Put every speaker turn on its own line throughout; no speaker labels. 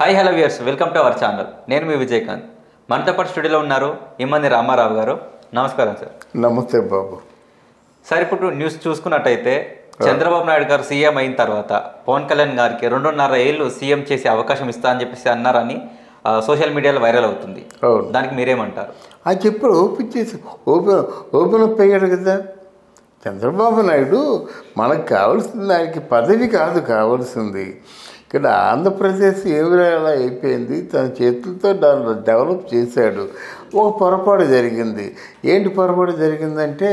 Hi hello viewers, welcome to our channel. నేను మీ విజయకాంత్. మనతో పాటు స్టూడియోలో ఉన్నారు ఇమ్మంది రామారావు గారు. నమస్కారం సార్.
నమస్తే బాబు.
సార్, ఇప్పుడు న్యూస్ చూసుకున్నట్టయితే చంద్రబాబు నాయుడు గారు సీఎం అయిన తర్వాత పవన్ కళ్యాణ్ గారికి 2.5 ఏళ్ళు సీఎం చేసే అవకాశం ఇస్తా అని చెప్పేసి అన్నారని సోషల్ మీడియాలో వైరల్ అవుతుంది. దానికి మీరేమంటారు?
అది చెప్పి ఓపెన్ చేసి ఓపెన్ అప్ అయ్యాడు కదా చంద్రబాబు నాయుడు. మనకు కావాల్సింది ఆయనకి పదవి కాదు కావాల్సింది. ఇక్కడ ఆంధ్రప్రదేశ్ ఏవిలా అయిపోయింది, తన చేతులతో దాన్ని డెవలప్ చేశాడు. ఒక పొరపాటు జరిగింది. ఏంటి పొరపాటు జరిగిందంటే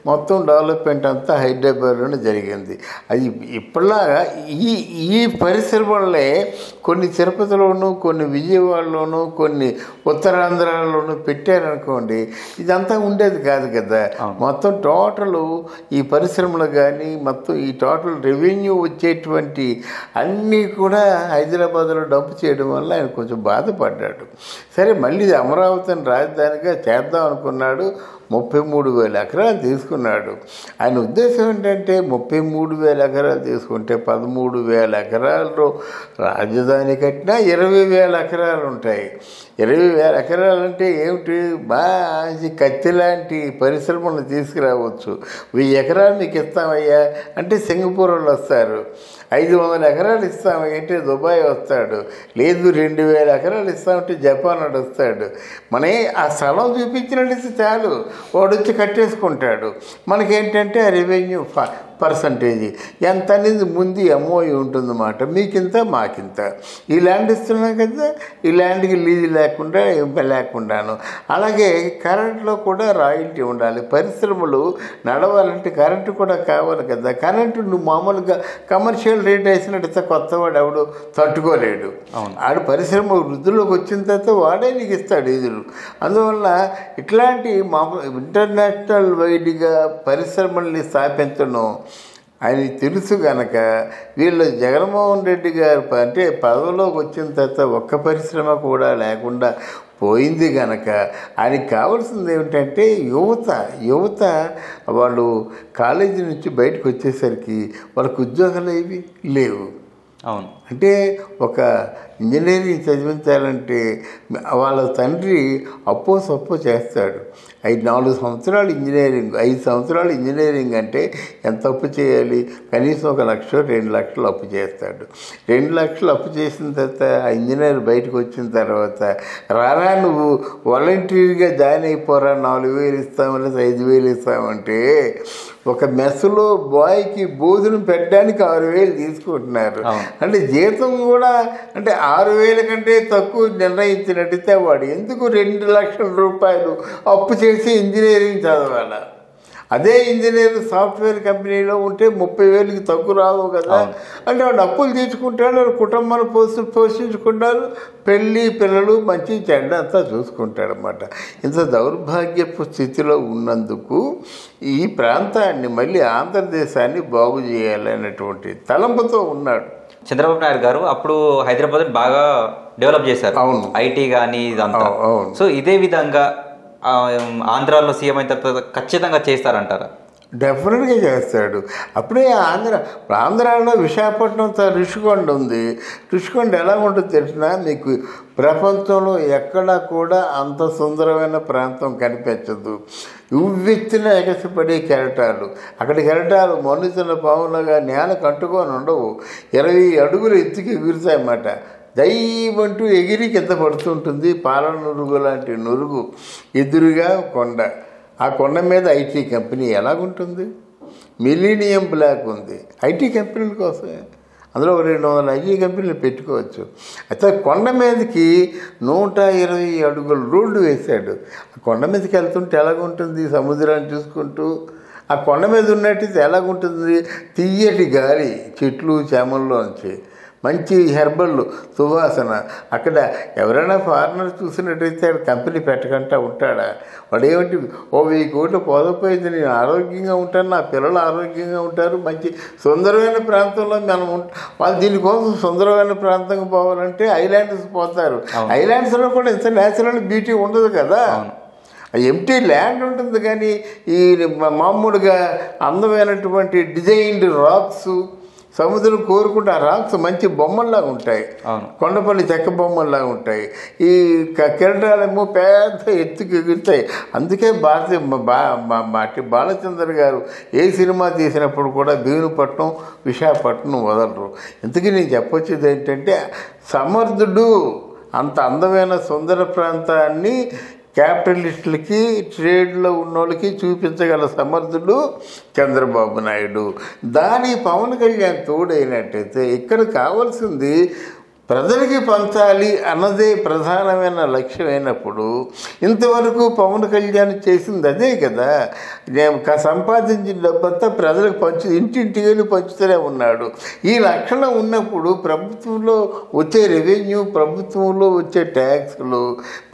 మొత్తం డెవలప్మెంట్ అంతా హైదరాబాద్లోనే జరిగింది. అది ఇప్పటిలాగా ఈ పరిశ్రమలనే కొన్ని తిరుపతిలోనూ, కొన్ని విజయవాడలోనూ, కొన్ని ఉత్తరాంధ్రలోనూ పెట్టారనుకోండి, ఇదంతా ఉండేది కాదు కదా. మొత్తం టోటల్ ఈ పరిశ్రమలు కానీ మొత్తం ఈ టోటల్ రెవెన్యూ వచ్చేటువంటి అన్నీ కూడా హైదరాబాద్లో డంప్ చేయడం వల్ల ఆయన కొంచెం బాధపడ్డాడు. సరే, మళ్ళీ అమరావతిని రాజధానిగా చేద్దాం అనుకున్నాడు. 33,000 ఎకరాలు తీసుకున్నాడు. ఆయన ఉద్దేశం ఏంటంటే 33,000 ఎకరాలు తీసుకుంటే 13,000 ఎకరాల్లో రాజధాని కట్టినా 20,000 ఎకరాలు ఉంటాయి. 20,000 ఎకరాలు అంటే ఏమిటి? మంచి కత్తి లాంటి పరిశ్రమలను తీసుకురావచ్చు. 1000 ఎకరాలు మీకు ఇస్తామయ్యా అంటే సింగపూర్ వాళ్ళు వస్తారు. 500 ఎకరాలు ఇస్తామంటే దుబాయ్ వస్తాడు. లేదు 2,000 ఎకరాలు ఇస్తామంటే జపాన్ వాడు వస్తాడు. మనే ఆ స్థలం చూపించినట్టు చాలు, వాడు వచ్చి కట్టేసుకుంటాడు. మనకేంటంటే ఆ రెవెన్యూ పర్సంటేజీ ఎంత అనేది ముందు ఎంఓయూ ఉంటుందన్నమాట. మీకింత మాకింత. ఈ ల్యాండ్ ఇస్తున్నాం కదా, ఈ ల్యాండ్కి లీజు లేకుండా లేకుండాను. అలాగే కరెంట్లో కూడా రాయల్టీ ఉండాలి. పరిశ్రమలు నడవాలంటే కరెంటు కూడా కావాలి కదా. కరెంటు నువ్వు మామూలుగా కమర్షియల్ రేట్ వేసినట్టు కొత్తవాడు ఎవడు తట్టుకోలేడు. ఆడు పరిశ్రమ వృద్ధిలోకి వచ్చిన తర్వాత వాడే నీకు ఇస్తాడు నిధులు. అందువల్ల ఇట్లాంటి మామూలు ఇంటర్నేషనల్ వైడ్గా పరిశ్రమల్ని స్థాపించడం ఆయనకి తెలుసు కనుక వీళ్ళు జగన్మోహన్ రెడ్డి గారు అంటే పదవిలోకి వచ్చిన తర్వాత ఒక్క పరిశ్రమ కూడా లేకుండా పోయింది కనుక ఆయనకి కావాల్సింది ఏమిటంటే యువత వాళ్ళు కాలేజీ నుంచి బయటకు వచ్చేసరికి వాళ్ళకు ఉద్యోగాలు ఏవి లేవు.
అవును,
అంటే ఒక ఇంజనీరింగ్ చదివించాలంటే వాళ్ళ తండ్రి అప్పో సప్పో చేస్తాడు. 4 సంవత్సరాలు ఇంజనీరింగ్, 5 సంవత్సరాలు ఇంజనీరింగ్ అంటే ఎంత అప్పు చేయాలి? కనీసం 1 లక్ష 2 లక్షలు అప్పు చేస్తాడు. 2 లక్షలు అప్పు చేసిన తర్వాత ఆ ఇంజనీర్ బయటకు వచ్చిన తర్వాత రారా నువ్వు వాలంటీర్గా జాయిన్ అయిపోరా, 4,000 ఇస్తామని 5,000 ఇస్తామంటే ఒక మెస్సులో బాయ్కి భోజనం పెట్టడానికి 6,000 తీసుకుంటున్నారు. అంటే జీతం కూడా అంటే 6,000 కంటే తక్కువ నిర్ణయించినట్టయితే వాడు ఎందుకు 2 లక్షల రూపాయలు అప్పు చేసి ఇంజనీరింగ్ చదవాలి? అదే ఇంజనీర్ సాఫ్ట్వేర్ కంపెనీలో ఉంటే 30,000కి తక్కువ రావు కదా. అంటే వాడు అప్పులు తీసుకుంటాడు, కుటుంబాన్ని పోషించుకుంటారు, పెళ్ళి పిల్లలు మంచి చెడ్డ అంతా చూసుకుంటాడు అన్నమాట. ఇంత దౌర్భాగ్యపు స్థితిలో ఉన్నందుకు ఈ ప్రాంతాన్ని మళ్ళీ ఆంధ్రదేశాన్ని బాగు చేయాలనేటువంటి తలంపుతో ఉన్నాడు
చంద్రబాబు నాయుడు గారు. అప్పుడు హైదరాబాద్ బాగా డెవలప్ చేశారు.
అవును,
ఐటీ కానీ ఇదంతా. సో ఇదే విధంగా ఆంధ్రాలో సీఎం అయిన తర్వాత ఖచ్చితంగా చేస్తారంటారా?
డెఫినెట్గా చేస్తాడు. అప్పుడే ఆంధ్రాలో విశాఖపట్నం రుషికొండ ఉంది. రుషికొండ ఎలా ఉంటుందో తెలిసినా మీకు ప్రపంచంలో ఎక్కడా కూడా అంత సుందరమైన ప్రాంతం కనిపించదు. ఉవ్వెత్తిన ఎగసిపడే కెరటాలు, అక్కడి కెరటాలు మనుషుల పాములుగా నేలకు అంటుకొని ఉండవు. 20 అడుగులు ఎత్తుకి ఎగురుతాయన్నమాట. దైవంటూ ఎగిరి కింద పడుతుంటుంది. పాల నురుగు లాంటి నురుగు ఎదురుగా కొండ. ఆ కొండ మీద ఐటీ కంపెనీ ఎలాగుంటుంది? మిలీనియం బ్లాక్ ఉంది. ఐటీ కంపెనీల కోసమే అందులో 200 ఐటీ కంపెనీలు పెట్టుకోవచ్చు. అయితే కొండ మీదకి 120 అడుగుల రోడ్డు వేశాడు. ఆ కొండ మీదకి వెళ్తుంటే ఎలాగుంటుంది? సముద్రాన్ని చూసుకుంటూ ఆ కొండ మీద ఉన్నట్టయితే ఎలాగుంటుంది? తియ్యటి గాలి చెట్లు చేమల్లోంచి, మంచి హెర్బల్ సువాసన. అక్కడ ఎవరైనా ఫారినర్ చూసినట్టయితే అక్కడ కంపెనీ పెట్టకుండా ఉంటాడా? వాడు ఏమిటి 1,000 కోట్లు పోదపోయింది, నేను ఆరోగ్యంగా ఉంటాను, నా పిల్లలు ఆరోగ్యంగా ఉంటారు, మంచి సుందరమైన ప్రాంతంలో మనం వాళ్ళు దీనికోసం సుందరమైన ప్రాంతంగా పోవాలంటే ఐలాండ్స్ పోతారు. ఐలాండ్స్లో కూడా ఇంత న్యాచురల్ బ్యూటీ ఉండదు కదా. ఎంటీ ల్యాండ్ ఉంటుంది కానీ ఈ మామూలుగా అందమైనటువంటి డిజైన్డ్ రాక్స్ సముద్రం కోరుకుంటే ఆ రాక్స్ మంచి బొమ్మల్లాగా ఉంటాయి, కొండపల్లి చెక్క బొమ్మల్లాగా ఉంటాయి. ఈ కిరటాలేమో పెద్ద ఎత్తుకు ఎగురుతాయి. అందుకే బాలచంద్ర గారు ఏ సినిమా తీసినప్పుడు కూడా భీమునిపట్నం విశాఖపట్నం వదలరు. ఇంతకీ నేను చెప్పొచ్చేది ఏంటంటే, సమర్థుడు అంత అందమైన సుందర ప్రాంతాన్ని క్యాపిటలిస్టులకి ట్రేడ్లో ఉన్నోళ్ళకి చూపించగల సమర్థుడు చంద్రబాబు నాయుడు. దాని పవన్ కళ్యాణ్ తోడైనట్టయితే ఇక్కడ కావాల్సింది ప్రజలకి పంచాలి అన్నదే ప్రధానమైన లక్ష్యం అయినప్పుడు ఇంతవరకు పవన్ కళ్యాణ్ చేసింది అదే కదా. సంపాదించిన డబ్బంతా ప్రజలకు ఇంటింటికి వెళ్ళి పంచుతూనే ఉన్నాడు. ఈ లక్షణం ఉన్నప్పుడు ప్రభుత్వంలో వచ్చే రెవెన్యూ, ప్రభుత్వంలో వచ్చే ట్యాక్సులు,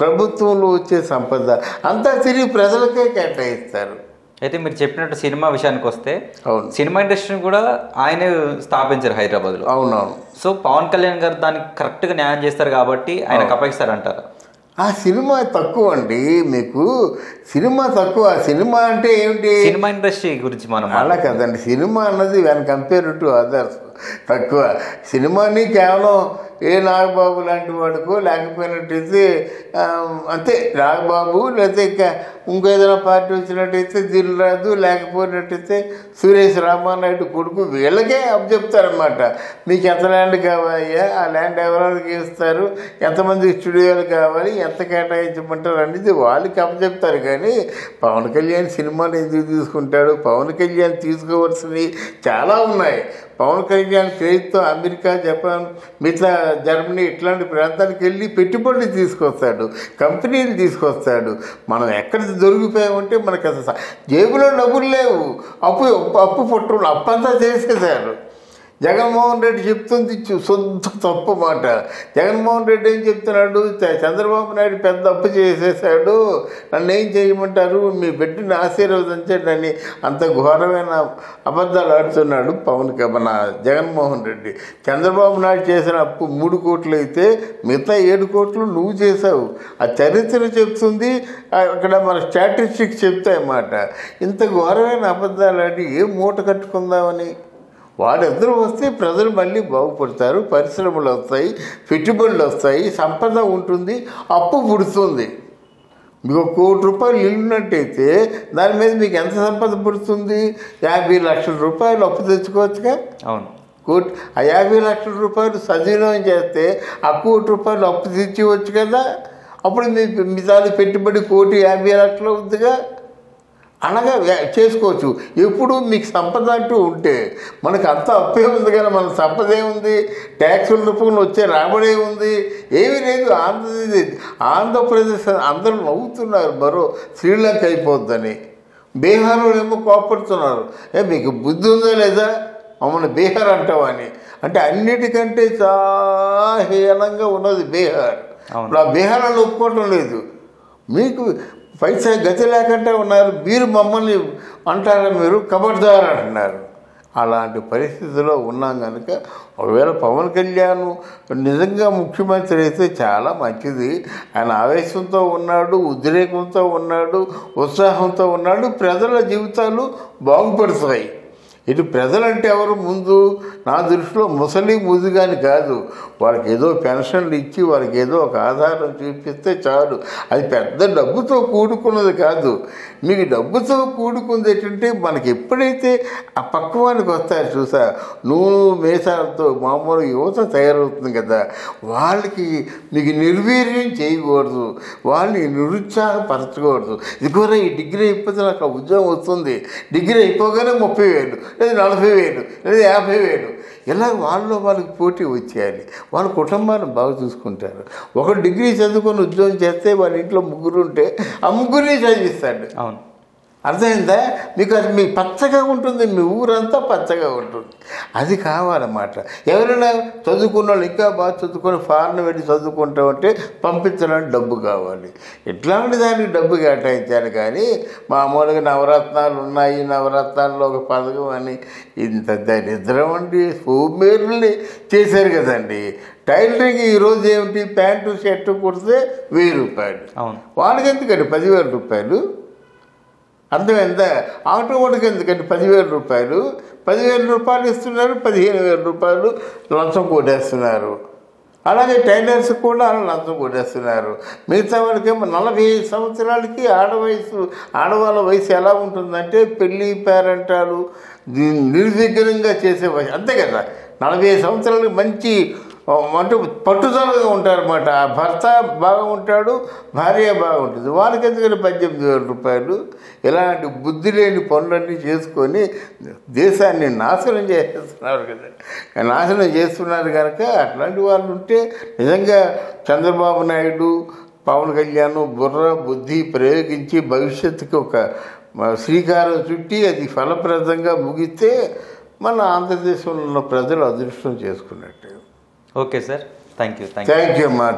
ప్రభుత్వంలో వచ్చే సంపద అంతా తిరిగి ప్రజలకే కేటాయిస్తారు.
అయితే మీరు చెప్పినట్టు సినిమా విషయానికి వస్తే, సినిమా ఇండస్ట్రీని కూడా ఆయనే స్థాపించారు హైదరాబాద్లో.
అవునవును.
సో పవన్ కళ్యాణ్ గారు దానికి కరెక్ట్గా న్యాయం చేస్తారు కాబట్టి ఆయనకు అప్పగిస్తారంటారు.
ఆ సినిమా తక్కువ అండి, మీకు సినిమా తక్కువ. సినిమా అంటే ఏమిటి,
సినిమా ఇండస్ట్రీ గురించి మనం
అలా కదండి. సినిమా అన్నది వెన్ కంపేర్ టు అదర్స్ తక్కువ. సినిమాని కేవలం ఏ నాగబాబు లాంటి వాడుకో లేకపోయినట్టయితే అంతే, నాగబాబు లేకపోతే ఇంకా ఇంకేదైనా పార్టీ వచ్చినట్టయితే దిల్రాజు, లేకపోయినట్టయితే సురేష్ రామానాయుడు కొడుకు, వీళ్ళకే అప్పచెప్తారనమాట. మీకు ఎంత ల్యాండ్ కావాలయ్యా, ఆ ల్యాండ్ ఎవరికి ఇస్తారు, ఎంతమంది స్టూడియోలు కావాలి, ఎంత కేటాయించమంటారు అనేది వాళ్ళకి అప్పచెప్తారు. కానీ పవన్ కళ్యాణ్ సినిమాలు ఎందుకు తీసుకుంటాడు? పవన్ కళ్యాణ్ తీసుకోవాల్సినవి చాలా ఉన్నాయి. పవన్ కళ్యాణ్ క్రెడిట్తో అమెరికా, జపాన్, మిగతా జర్మనీ ఇట్లాంటి ప్రాంతాలకు వెళ్ళి పెట్టుబడులు తీసుకొస్తాడు, కంపెనీలు తీసుకొస్తాడు. మనం ఎక్కడ దొరికిపోయామంటే మనకు అసలు జేబులో డబ్బులు లేవు, అప్పు పుట్టలు అప్పంతా చేసేసారు. జగన్మోహన్ రెడ్డి చెప్తుంది శుద్ధ తప్పు మాట. జగన్మోహన్ రెడ్డి ఏం చెప్తున్నాడు, చంద్రబాబు నాయుడు పెద్ద అప్పు చేసేసాడు, నన్ను ఏం చేయమంటారు, మీ బిడ్డని ఆశీర్వదించండి అంత ఘోరమైన అబద్ధాలు ఆడుతున్నాడు మన జగన్మోహన్ రెడ్డి. చంద్రబాబు నాయుడు చేసిన అప్పు 3 కోట్లు అయితే మిగతా 7 కోట్లు నువ్వు చేసావు. ఆ చరిత్ర చెప్తుంది, అక్కడ మన స్టాటిస్టిక్స్ చెప్తాయన్నమాట. ఇంత ఘోరమైన అబద్ధాలు ఆడి ఏం మూట కట్టుకుందామని. వాళ్ళిద్దరూ వస్తే ప్రజలు మళ్ళీ బాగుపడతారు, పరిశ్రమలు వస్తాయి, పెట్టుబడులు వస్తాయి, సంపద ఉంటుంది, అప్పు పుడుతుంది. మీకు 1 కోటి రూపాయలు ఇల్లున్నట్టయితే దాని మీద మీకు ఎంత సంపద పుడుతుంది? 50 లక్షల రూపాయలు అప్పు తెచ్చుకోవచ్చుగా.
అవును,
కోటి. ఆ 50 లక్షల రూపాయలు సజీవం చేస్తే ఆ 1 కోటి రూపాయలు అప్పు తెచ్చివచ్చు కదా. అప్పుడు మీ దాని పెట్టుబడి 1,50,00,000 అవుతుందిగా. అనగా చేసుకోవచ్చు. ఎప్పుడు మీకు సంపద అంటూ ఉంటే మనకు అంత అప్పే ఉంది కదా, మన సంపద ఏముంది, ట్యాక్సుల రూపంలో వచ్చే రాబడే ఉంది, ఏమీ లేదు. ఆంధ్రప్రదేశ్ అందరూ నవ్వుతున్నారు, మరో శ్రీలంక అయిపోద్దని. బీహార్లో ఏమో కోపడుతున్నారు, మీకు బుద్ధి ఉందా లేదా మమ్మల్ని బీహార్ అంటావని. అంటే అన్నిటికంటే చాలా హీనంగా ఉన్నది బీహార్. ఆ బీహార్లో ఒప్పుకోవటం లేదు. మీకు పైసా గతి లేకుండా ఉన్నారు, మీరు మమ్మల్ని అంటారా, మీరు కబడ్దార్ అంటున్నారు. అలాంటి పరిస్థితిలో ఉన్నాం కనుక ఒకవేళ పవన్ కళ్యాణ్ నిజంగా ముఖ్యమంత్రి అయితే చాలా మంచిది. ఆయన ఆవేశంతో ఉన్నాడు, ఉద్రేకంతో ఉన్నాడు, ఉత్సాహంతో ఉన్నాడు. ప్రజల జీవితాలు బాగుపడుతాయి. ఇటు ప్రజలంటే ఎవరు ముందు నా దృష్టిలో ముసలి ముదుగాని కాదు, వాళ్ళకి ఏదో పెన్షన్లు ఇచ్చి వాళ్ళకి ఏదో ఒక ఆధారం చూపిస్తే చాలు. అది పెద్ద డబ్బుతో కూడుకున్నది కాదు. మీకు డబ్బుతో కూడుకుంది ఏంటంటే మనకి ఎప్పుడైతే ఆ పక్వానికి వస్తారో చూసా, నూనె మేసాలతో మామూలు యువత తయారవుతుంది కదా, వాళ్ళకి మీకు నిర్వీర్యం చేయకూడదు, వాళ్ళని నిరుత్సాహపరచకూడదు. ఇదిగోరా ఈ డిగ్రీ అయిపోతే నాకు ఉద్యోగం వస్తుంది, డిగ్రీ అయిపోగానే 30,000 లేదా 40,000 లేదా 50,000 ఇలా వాళ్ళకి పోటీ వచ్చేయాలి. వాళ్ళ కుటుంబాన్ని బాగా చూసుకుంటారు. ఒక డిగ్రీ చదువుకొని ఉద్యోగం చేస్తే వాళ్ళ ఇంట్లో 3 ఉంటే ఆ 3ని చదివిస్తాడు.
అవును,
అర్థమైందా మీకు? అది మీ పచ్చగా ఉంటుంది, మీ ఊరంతా పచ్చగా ఉంటుంది. అది కావాలన్నమాట. ఎవరైనా చదువుకున్న వాళ్ళు ఇంకా బాగా చదువుకొని ఫారెన్ వెళ్ళి చదువుకుంటామంటే పంపించడానికి డబ్బు కావాలి. ఇట్లాంటి దానికి డబ్బు కేటాయించాను. కానీ మామూలుగా నవరత్నాలు ఉన్నాయి, నవరత్నాల్లో ఒక పథకం అని ఇంత దరిద్రం అండి. సోమేరుల్ని చేశారు కదండి. టైలరింగ్ ఈరోజు ఏమిటి, ప్యాంటు షర్టు కుడితే 1000 రూపాయలు.
అవును,
వాళ్ళకి ఎందుకండి 10,000 రూపాయలు? అర్థమైందా? ఆటో వాడికి ఎందుకంటే 10,000 రూపాయలు 10,000 రూపాయలు ఇస్తున్నారు, 15,000 రూపాయలు లంచం కొట్టేస్తున్నారు. అలాగే టైలర్స్ కూడా లంచం కొట్టేస్తున్నారు. మిగతా వాళ్ళకేమో 40 సంవత్సరాలకి ఆడవాళ్ళ వయసు ఎలా ఉంటుందంటే పెళ్ళి పేరంటాలు నిర్విఘ్నంగా చేసే వయసు అంతే కదా. 40 సంవత్సరాలకి మంచి అంటే పట్టుదలగా ఉంటారన్నమాట. ఆ భర్త బాగా ఉంటాడు, భార్య బాగుంటుంది. వాళ్ళకి ఎందుకంటే 18,000 రూపాయలు. ఇలాంటి బుద్ధి లేని పనులన్నీ చేసుకొని దేశాన్ని నాశనం చేస్తున్నారు కదా. నాశనం చేస్తున్నారు కనుక అట్లాంటి వాళ్ళు ఉంటే నిజంగా చంద్రబాబు నాయుడు, పవన్ కళ్యాణ్ బుర్ర బుద్ధి ప్రయోగించి భవిష్యత్తుకి ఒక శ్రీకారం చుట్టి అది ఫలప్రదంగా ముగిస్తే మన ఆంధ్రదేశంలో ఉన్న ప్రజలు అదృష్టం చేసుకున్నట్టు.
ఓకే సార్, థ్యాంక్ యూ
అమ్మా.